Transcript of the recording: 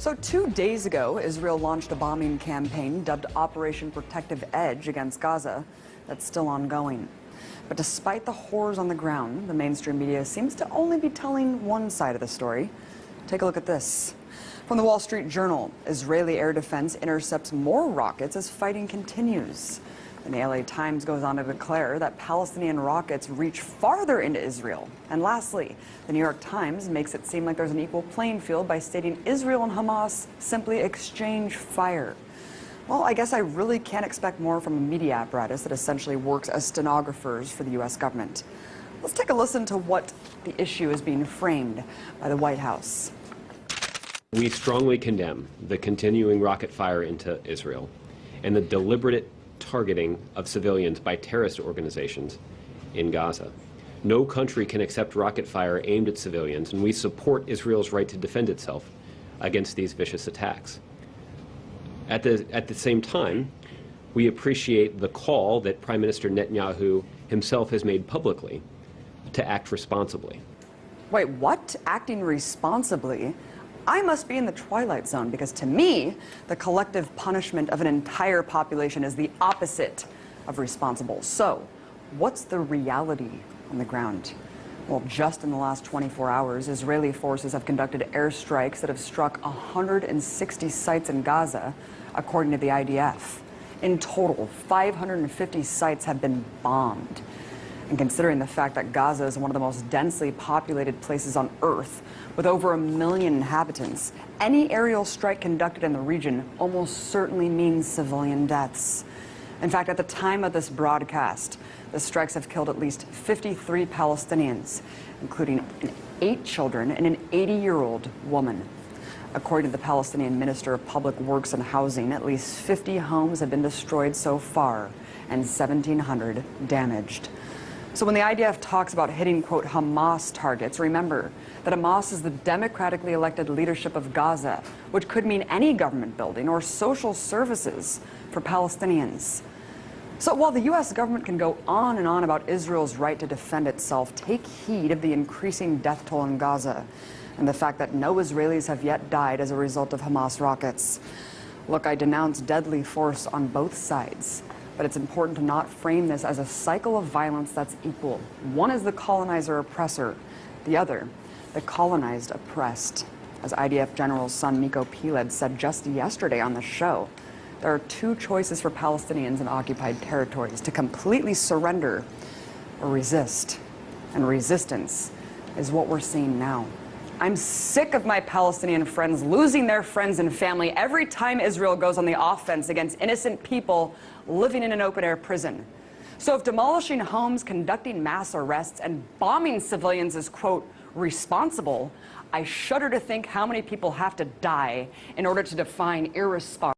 So 2 days ago, Israel launched a bombing campaign dubbed Operation Protective Edge against Gaza that's still ongoing. But despite the horrors on the ground, the mainstream media seems to only be telling one side of the story. Take a look at this. From the Wall Street Journal, Israeli air defense intercepts more rockets as fighting continues. And the LA Times goes on to declare that Palestinian rockets reach farther into Israel. And lastly, the New York Times makes it seem like there's an equal playing field by stating Israel and Hamas simply exchange fire. Well, I guess I really can't expect more from a media apparatus that essentially works as stenographers for the U.S. government. Let's take a listen to what the issue is being framed by the White House. We strongly condemn the continuing rocket fire into Israel and the deliberate targeting of civilians by terrorist organizations in Gaza. No country can accept rocket fire aimed at civilians, and we support Israel's right to defend itself against these vicious attacks. At the same time, we appreciate the call that Prime Minister Netanyahu himself has made publicly to act responsibly. Wait, what? Acting responsibly? I must be in the twilight zone, because to me, the collective punishment of an entire population is the opposite of responsible. So, what's the reality on the ground? Well, just in the last 24 hours, Israeli forces have conducted airstrikes that have struck 160 sites in Gaza, according to the IDF. In total, 550 sites have been bombed. And considering the fact that Gaza is one of the most densely populated places on Earth, with over 1 million inhabitants, any aerial strike conducted in the region almost certainly means civilian deaths. In fact, at the time of this broadcast, the strikes have killed at least 53 Palestinians, including 8 children and an 80-year-old woman. According to the Palestinian Minister of Public Works and Housing, at least 50 homes have been destroyed so far and 1,700 damaged. So when the IDF talks about hitting, quote, Hamas targets, remember that Hamas is the democratically elected leadership of Gaza, which could mean any government building or social services for Palestinians. So while the U.S. government can go on and on about Israel's right to defend itself, take heed of the increasing death toll in Gaza and the fact that no Israelis have yet died as a result of Hamas rockets. Look, I denounce deadly force on both sides. But it's important to not frame this as a cycle of violence that's equal. One is the colonizer oppressor, the other, the colonized oppressed. As IDF General's son Miko Piled said just yesterday on the show, there are 2 choices for Palestinians in occupied territories: to completely surrender or resist. And resistance is what we're seeing now. I'm sick of my Palestinian friends losing their friends and family every time Israel goes on the offense against innocent people living in an open-air prison. So if demolishing homes, conducting mass arrests, and bombing civilians is, quote, responsible, I shudder to think how many people have to die in order to define irresponsible.